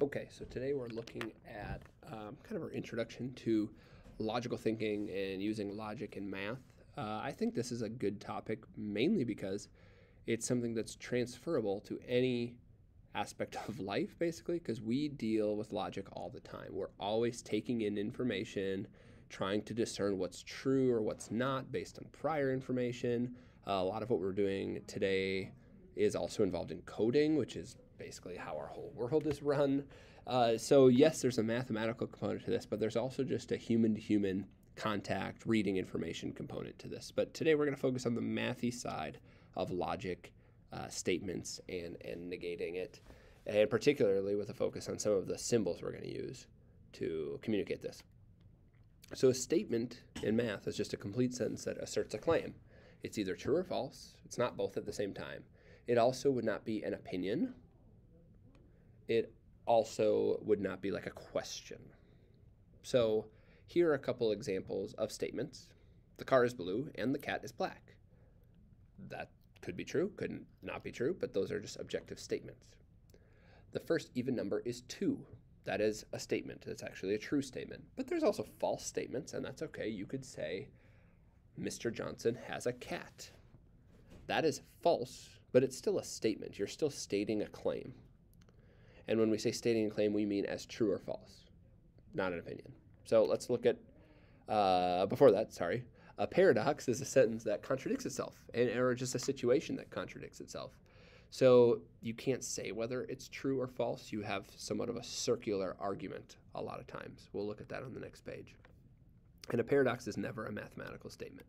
Okay, so today we're looking at kind of our introduction to logical thinking and using logic in math. I think this is a good topic mainly because it's something that's transferable to any aspect of life, basically, because we deal with logic all the time. We're always taking in information, trying to discern what's true or what's not based on prior information. A lot of what we're doing today is also involved in coding, which is basically how our whole world is run. So yes, there's a mathematical component to this, but there's also just a human-to-human contact, reading information component to this. But today we're going to focus on the mathy side of logic, statements, and negating it, and particularly with a focus on some of the symbols we're going to use to communicate this. So a statement in math is just a complete sentence that asserts a claim. It's either true or false. It's not both at the same time. It also would not be an opinion. It also would not be like a question. So here are a couple examples of statements. The car is blue and the cat is black. That could be true, could not be true, but those are just objective statements. The first even number is 2. That is a statement. It's actually a true statement. But there's also false statements, and that's okay. You could say, Mr. Johnson has a cat. That is false, but it's still a statement. You're still stating a claim. And when we say stating a claim, we mean as true or false, not an opinion. So let's look at, a paradox is a sentence that contradicts itself, or just a situation that contradicts itself. So you can't say whether it's true or false. You have somewhat of a circular argument a lot of times. We'll look at that on the next page. And a paradox is never a mathematical statement.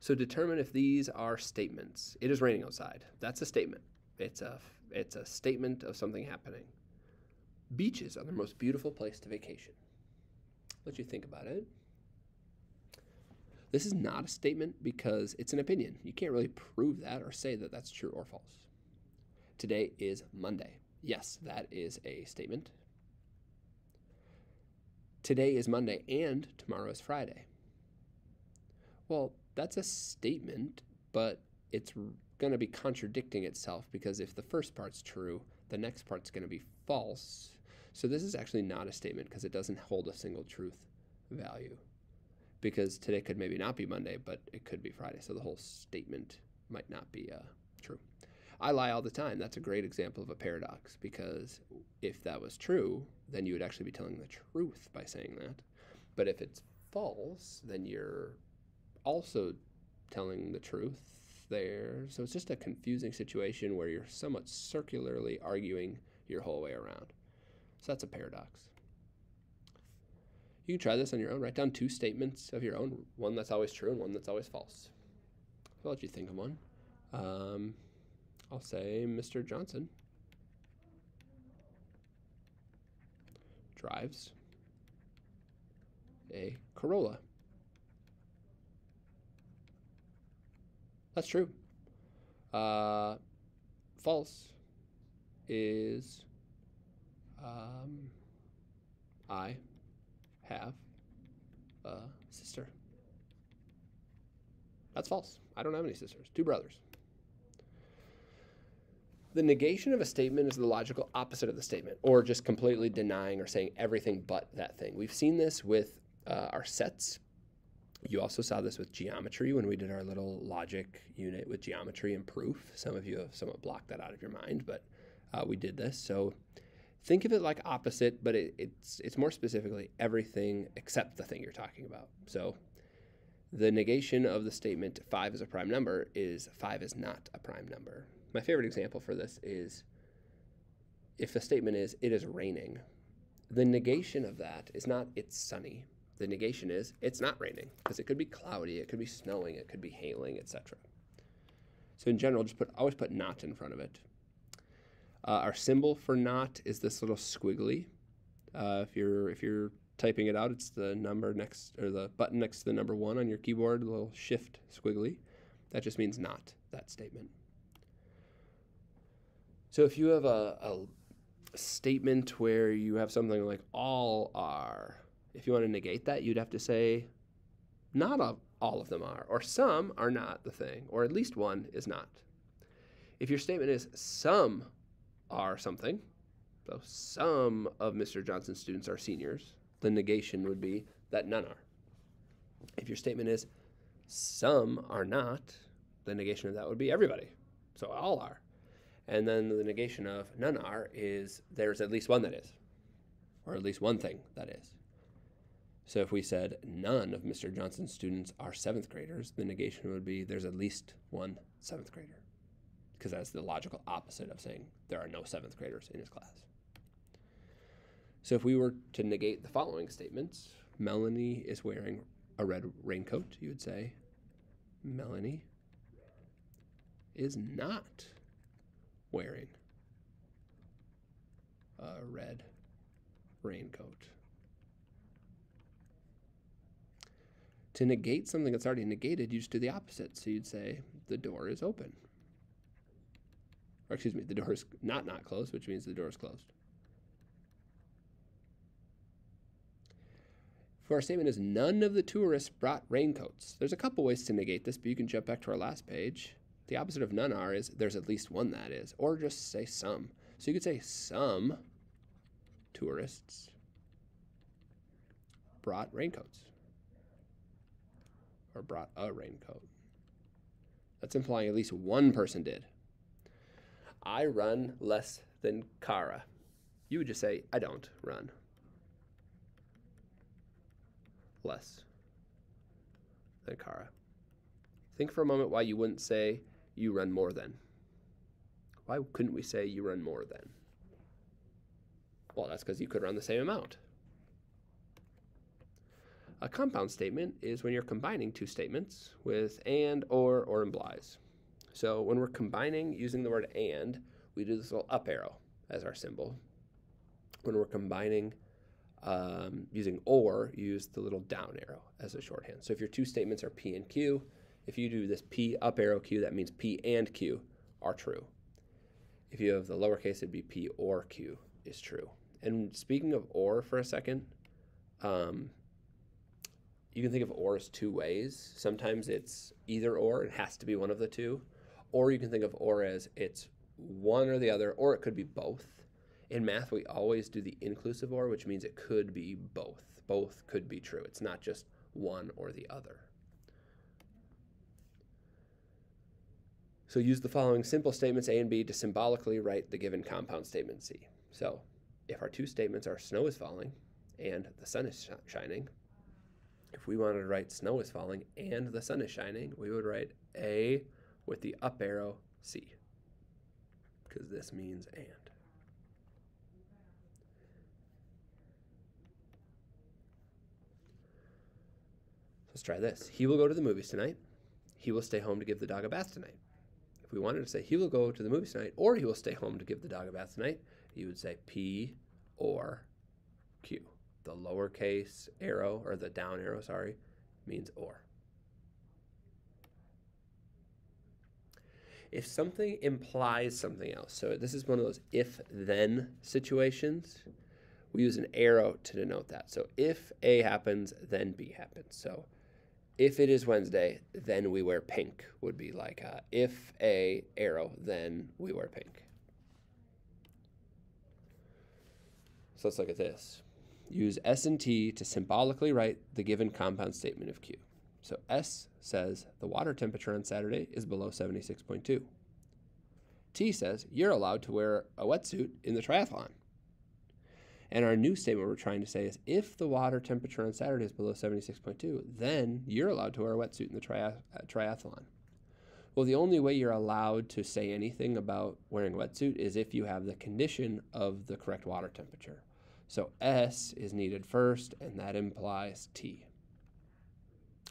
So determine if these are statements. It is raining outside. That's a statement. It's a statement of something happening. Beaches are the most beautiful place to vacation. Let you think about it. This is not a statement because it's an opinion. You can't really prove that or say that that's true or false. Today is Monday. Yes, that is a statement. Today is Monday and tomorrow is Friday. Well, that's a statement, but it's going to be contradicting itself because if the first part's true, the next part's going to be false. So this is actually not a statement because it doesn't hold a single truth value. Because today could maybe not be Monday, but it could be Friday. So the whole statement might not be true. I lie all the time. That's a great example of a paradox because if that was true, then you would actually be telling the truth by saying that. But if it's false, then you're also telling the truth there. So it's just a confusing situation where you're somewhat circularly arguing your whole way around. So that's a paradox. You can try this on your own. Write down 2 statements of your own, one that's always true and one that's always false. I'll let you think of one. I'll say Mr. Johnson drives a Corolla. That's true. False is I have a sister. That's false. I don't have any sisters. 2 brothers. The negation of a statement is the logical opposite of the statement, or just completely denying or saying everything but that thing. We've seen this with our sets. You also saw this with geometry when we did our little logic unit with geometry and proof. Some of you have somewhat blocked that out of your mind, but we did this. So think of it like opposite, but it's more specifically everything except the thing you're talking about. So the negation of the statement 5 is a prime number is 5 is not a prime number. My favorite example for this is if the statement is it is raining, the negation of that is not it's sunny. The negation is it's not raining because it could be cloudy, it could be snowing, it could be hailing, etc. So in general, just always put not in front of it. Our symbol for not is this little squiggly. If you're typing it out, it's the number next, or the button next to the number 1 on your keyboard, a little shift squiggly. That just means not that statement. So if you have a statement where you have something like all are, if you want to negate that, you'd have to say not all of them are, or some are not the thing, or at least one is not. If your statement is some are something, So some of Mr. Johnson's students are seniors. The negation would be that none are. If your statement is some are not, the negation of that would be everybody. So all are. And then the negation of none are is there's at least one that is, or at least one thing that is. So if we said none of Mr. Johnson's students are 7th graders, the negation would be there's at least one 7th grader, because that's the logical opposite of saying there are no 7th graders in his class. So if we were to negate the following statements, Melanie is wearing a red raincoat, you would say Melanie is not wearing a red raincoat. To negate something that's already negated, you just do the opposite. So you'd say the door is open. Or excuse me, the door is not closed, which means the door is closed. If our statement is none of the tourists brought raincoats, there's a couple ways to negate this, but you can jump back to our last page. The opposite of none are is there's at least one that is, or just say some. So you could say some tourists brought raincoats, or brought a raincoat. That's implying at least one person did. I run less than Kara. You would just say, I don't run less than Kara. Think for a moment why you wouldn't say you run more than. Why couldn't we say you run more than? Well, that's because you could run the same amount. A compound statement is when you're combining two statements with and, or implies. So when we're combining using the word and, we do this little up arrow as our symbol. When we're combining using or, use the little down arrow as a shorthand. So if your two statements are P and Q, if you do this P up arrow Q, that means P and Q are true. If you have the lowercase, it'd be P or Q is true. And speaking of or for a second, you can think of or as two ways. Sometimes it's either or, it has to be one of the two. Or you can think of or as it's one or the other, or it could be both. In math, we always do the inclusive or, which means it could be both. Both could be true. It's not just one or the other. So use the following simple statements A and B to symbolically write the given compound statement C. So if our two statements are snow is falling and the sun is shining, if we wanted to write snow is falling and the sun is shining, we would write A with the up arrow C, because this means and. Let's try this. He will go to the movies tonight. He will stay home to give the dog a bath tonight. If we wanted to say he will go to the movies tonight or he will stay home to give the dog a bath tonight, you would say P or Q. The lowercase arrow, or the down arrow, sorry, means or. If something implies something else, so this is one of those if-then situations, we use an arrow to denote that. So if A happens, then B happens. So if it is Wednesday, then we wear pink would be like if A arrow, then we wear pink. So let's look at this. Use S and T to symbolically write the given compound statement of Q. So S says the water temperature on Saturday is below 76.2. T says you're allowed to wear a wetsuit in the triathlon. And our new statement we're trying to say is if the water temperature on Saturday is below 76.2, then you're allowed to wear a wetsuit in the triathlon. Well, the only way you're allowed to say anything about wearing a wetsuit is if you have the condition of the correct water temperature. So S is needed first, and that implies T.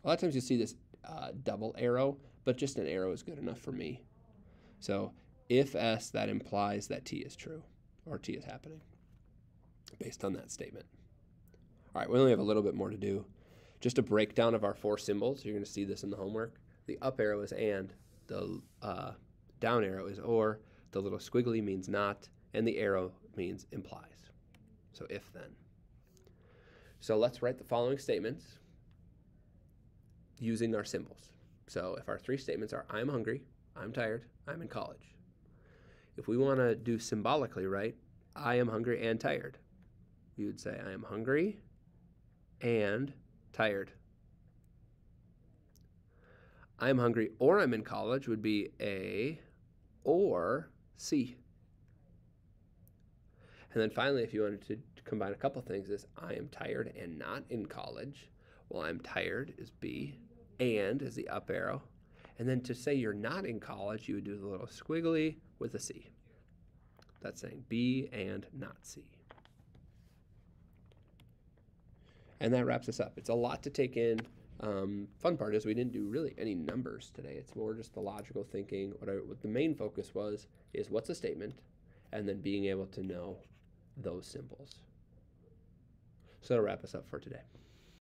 A lot of times you'll see this double arrow, but just an arrow is good enough for me. So if S, that implies that T is true, or T is happening, based on that statement. All right, we only have a little bit more to do. Just a breakdown of our four symbols. You're going to see this in the homework. The up arrow is and, the down arrow is or, the little squiggly means not, and the arrow means implies. So if then. So let's write the following statements using our symbols. So if our three statements are I'm hungry, I'm tired, I'm in college. If we want to do symbolically, right, I am hungry and tired. You would say, I am hungry and tired. I'm hungry or I'm in college would be A or C. And then finally, if you wanted to combine a couple things, is I am tired and not in college. Well, I'm tired is B, and is the up arrow. And then to say you're not in college, you would do the little squiggly with a C. That's saying B and not C. And that wraps us up. It's a lot to take in. Fun part is we didn't do really any numbers today. It's more just the logical thinking. What the main focus was is what's a statement, and then being able to know those symbols. So that'll wrap us up for today.